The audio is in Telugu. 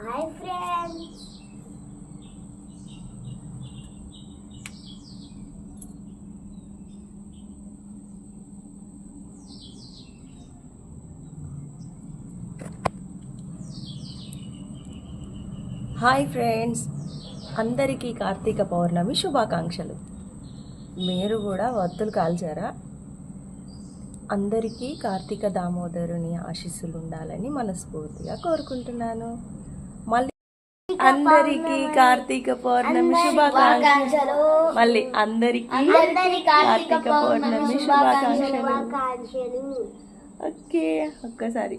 Hi friends. హాయ్ ఫ్రెండ్స్, అందరికీ కార్తీక పౌర్ణమి శుభాకాంక్షలు. మీరు కూడా వత్తులు కాల్చారా? అందరికీ కార్తీక దామోదరుని ఆశీస్సులు ఉండాలని మనస్ఫూర్తిగా కోరుకుంటున్నాను. మళ్ళీ అందరికీ కార్తీక పౌర్ణమి శుభాకాంక్షలు. మళ్ళీ అందరికీ కార్తీక పౌర్ణమి శుభాకాంక్షలు. ఓకే, ఒక్కసారి